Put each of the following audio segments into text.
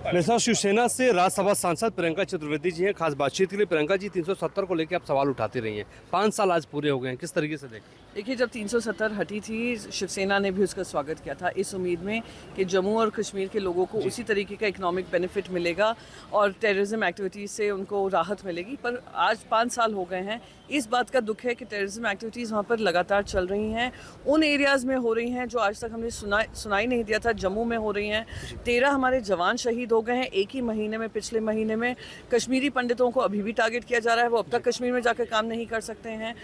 मेरे साथ शिवसेना से राज्यसभा सांसद प्रियंका चतुर्वेदी जी हैं। खास बातचीत के लिए प्रियंका जी 370 को लेकर आप सवाल उठाती रही हैं। 5 साल आज पूरे हो गए हैं, किस तरीके से देखें? देखिए, जब 370 हटी थी, शिवसेना ने भी उसका स्वागत किया था इस उम्मीद में कि जम्मू और कश्मीर के लोगों को उसी तरीके का इकोनॉमिक बेनिफिट मिलेगा और टेररिज्म एक्टिविटीज़ से उनको राहत मिलेगी। पर आज 5 साल हो गए हैं। इस बात का दुख है कि टेररिज्म एक्टिविटीज़ वहाँ पर लगातार चल रही हैं, उन एरियाज़ में हो रही हैं जो आज तक हमने सुनाई नहीं दिया था। जम्मू में हो रही हैं। 13 हमारे जवान शहीद हो गए हैं एक ही महीने में। पिछले महीने में कश्मीरी पंडितों को अभी भी टारगेट किया जा रहा है, वो अब तक कश्मीर में जाकर काम नहीं कर सकते हैं।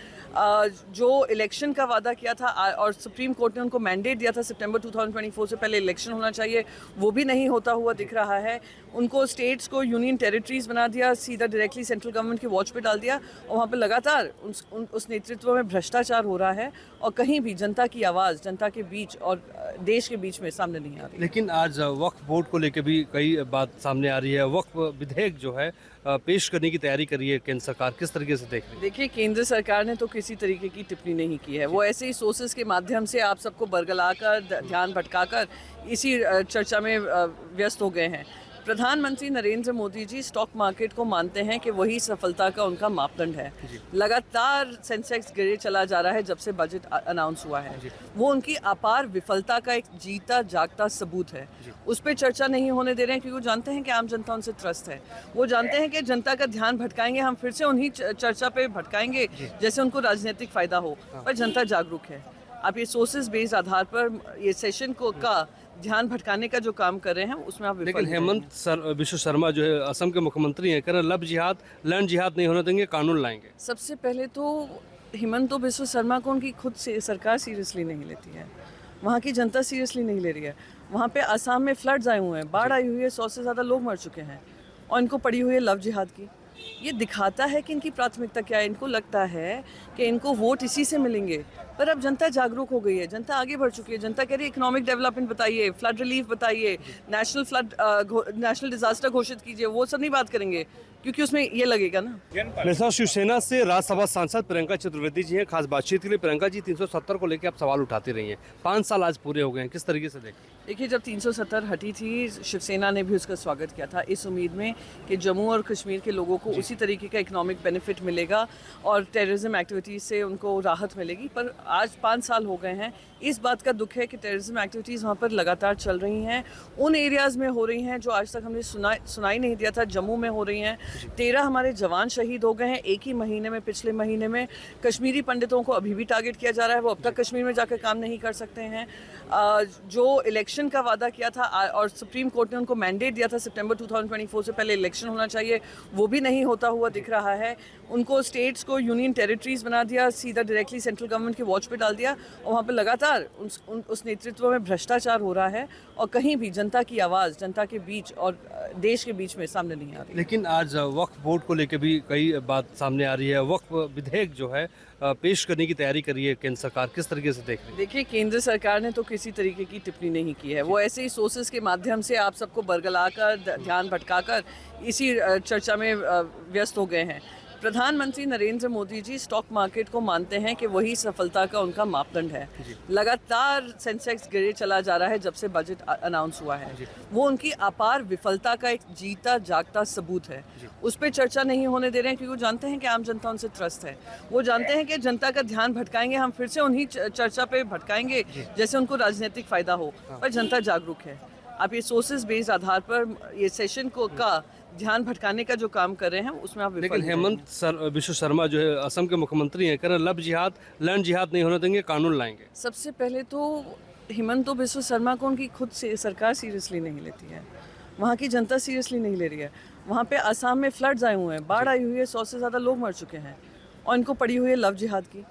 जो इलेक्शन का वादा किया था और सुप्रीम कोर्ट ने उनको मैंडेट दिया था सितंबर 2024 से पहले इलेक्शन होना चाहिए, वो भी नहीं होता हुआ दिख रहा है। उनको स्टेट्स को यूनियन टेरिटरीज बना दिया, सीधा डायरेक्टली सेंट्रल गवर्नमेंट की वॉच पे डाल दिया और वहाँ पर लगातार उस नेतृत्व में भ्रष्टाचार हो रहा है और कहीं भी जनता की आवाज़ जनता के बीच और देश के बीच में सामने नहीं आ रही। लेकिन आज वक्फ बोर्ड को लेकर भी कई बात सामने आ रही है। वक्फ विधेयक जो है पेश करने की तैयारी कर रही है केंद्र सरकार, किस तरीके से देख रही है? देखिए, केंद्र सरकार ने तो किसी तरीके की टिप्पणी नहीं की है। वो ऐसे ही सोर्सेज के माध्यम से आप सबको बरगलाकर ध्यान भटकाकर इसी चर्चा में व्यस्त हो गए हैं। प्रधानमंत्री नरेंद्र मोदी जी स्टॉक मार्केट को मानते हैं कि वही सफलता का उनका मापदंड है। लगातार सेंसेक्स गिरे चला जा रहा है जब से बजट अनाउंस हुआ है। वो उनकी अपार विफलता का एक जीता जागता सबूत है। उस पर चर्चा नहीं होने दे रहे हैं क्योंकि वो जानते हैं कि आम जनता उनसे त्रस्त है। वो जानते हैं कि जनता का ध्यान भटकाएंगे, हम फिर से उन्हीं चर्चा पे भटकाएंगे जैसे उनको राजनीतिक फायदा हो। पर जनता जागरूक है। आप ये सोर्सेज बेस्ड आधार पर ये सेशन का ध्यान भटकाने का जो काम कर रहे हैं उसमें आप लेकिन हेमंत बिश्व शर्मा जो है असम के मुख्यमंत्री हैं, कह रहे लव जिहाद लैंड जिहाद नहीं होने देंगे, कानून लाएंगे। सबसे पहले तो हेमंत बिश्व शर्मा को उनकी खुद से सरकार सीरियसली नहीं लेती है, वहाँ की जनता सीरियसली नहीं ले रही है। वहाँ पे असम में फ्लड्स आए हुए हैं, बाढ़ आई हुई है, 100 से ज़्यादा लोग मर चुके हैं और इनको पड़ी हुई है लव जिहाद की। ये दिखाता है कि इनकी प्राथमिकता क्या है। इनको लगता है कि इनको वोट इसी से मिलेंगे, पर अब जनता जागरूक हो गई है, जनता आगे बढ़ चुकी है। जनता कह रही है इकोनॉमिक डेवलपमेंट बताइए, फ्लड रिलीफ बताइए, नेशनल डिजास्टर घोषित कीजिए। वो सब नहीं बात करेंगे क्योंकि उसमें ये लगेगा ना। मेरे साथ शिवसेना से राज्यसभा सांसद प्रियंका चतुर्वेदी जी हैं। खास बातचीत के लिए प्रियंका जी 370 को लेकर आप सवाल उठाती रही हैं। 5 साल आज पूरे हो गए हैं, किस तरीके से देखें? देखिए, जब 370 हटी थी, शिवसेना ने भी उसका स्वागत किया था इस उम्मीद में कि जम्मू और कश्मीर के लोगों को उसी तरीके का इकोनॉमिक बेनिफिट मिलेगा और टेररिज्म एक्टिविटीज़ से उनको राहत मिलेगी। पर आज 5 साल हो गए हैं। इस बात का दुख है कि टेररिज्म एक्टिविटीज़ वहाँ पर लगातार चल रही हैं, उन एरियाज़ में हो रही हैं जो आज तक हमने सुनाई नहीं दिया था। जम्मू में हो रही हैं। 13 हमारे जवान शहीद हो गए हैं एक ही महीने में। पिछले महीने में कश्मीरी पंडितों को अभी भी टारगेट किया जा रहा है, वो अब तक कश्मीर में जाकर काम नहीं कर सकते हैं। जो इलेक्शन का वादा किया था और सुप्रीम कोर्ट ने उनको मैंडेट दिया था सितंबर 2024 से पहले इलेक्शन होना चाहिए, वो भी नहीं होता हुआ दिख रहा है। उनको स्टेट्स को यूनियन टेरिटरीज बना दिया, सीधा डायरेक्टली सेंट्रल गवर्नमेंट की वॉच पे डाल दिया और वहाँ पर लगातार उस नेतृत्व में भ्रष्टाचार हो रहा है और कहीं भी जनता की आवाज़ जनता के बीच और देश के बीच में सामने नहीं आ रही। लेकिन आज वक्फ बोर्ड को लेकर भी कई बात सामने आ रही है। वक्फ विधेयक जो है पेश करने की तैयारी कर रही है केंद्र सरकार, किस तरीके से देख रही है? देखिए, केंद्र सरकार ने तो किसी तरीके की टिप्पणी नहीं की है। वो ऐसे ही सोर्सेज के माध्यम से आप सबको बरगलाकर ध्यान भटकाकर इसी चर्चा में व्यस्त हो गए हैं। प्रधानमंत्री नरेंद्र मोदी जी स्टॉक मार्केट को मानते हैं कि वही सफलता का उनका मापदंड है। लगातार सेंसेक्स गिरे चला जा रहा है जब से बजट अनाउंस हुआ है। वो उनकी अपार विफलता का एक जीता जागता सबूत है। उस पर चर्चा नहीं होने दे रहे हैं क्योंकि वो जानते हैं कि आम जनता उनसे त्रस्त है। वो जानते हैं कि जनता का ध्यान भटकाएंगे, हम फिर से उन्हीं चर्चा पे भटकाएंगे जैसे उनको राजनीतिक फायदा हो। पर जनता जागरूक है। आप ये सोर्सेज बेस्ड आधार पर ये सेशन का ध्यान भटकाने का जो काम कर रहे हैं उसमें आप लेकिन हेमंत बिश्व शर्मा जो है असम के मुख्यमंत्री हैं, कह रहे लव जिहाद लैंड जिहाद नहीं होने देंगे, कानून लाएंगे। सबसे पहले तो हेमंत बिश्व शर्मा को उनकी खुद से सरकार सीरियसली नहीं लेती है, वहाँ की जनता सीरियसली नहीं ले रही है। वहाँ पे असम में फ्लड्स आए हुए हैं, बाढ़ आई हुई है, 100 से ज़्यादा लोग मर चुके हैं और इनको पड़ी हुई है लव जिहाद की।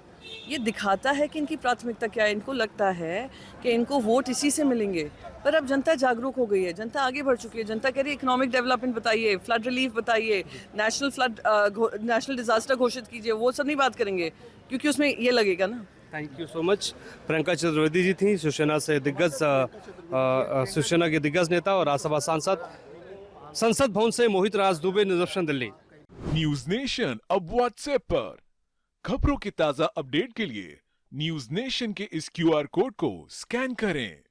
ये दिखाता है कि इनकी प्राथमिकता क्या है। इनको लगता है कि इनको वोट इसी से मिलेंगे, पर अब जनता जागरूक हो गई है, जनता आगे बढ़ चुकी है। जनता कह रही है इकोनॉमिक डेवलपमेंट बताइए, फ्लड रिलीफ बताइए, नेशनल डिजास्टर घोषित कीजिए। वो सब नहीं बात करेंगे क्योंकि उसमें ये लगेगा ना। Thank you so much. Priyanka Chaturvedi ji थी शिवसेना से शिवसेना के दिग्गज नेता और राज्यसभा सांसद। संसद भवन से Mohit Raj Dubey, news Delhi. News Nation अब व्हाट्सएप पर खबरों की ताजा अपडेट के लिए न्यूज नेशन के इस QR कोड को स्कैन करें।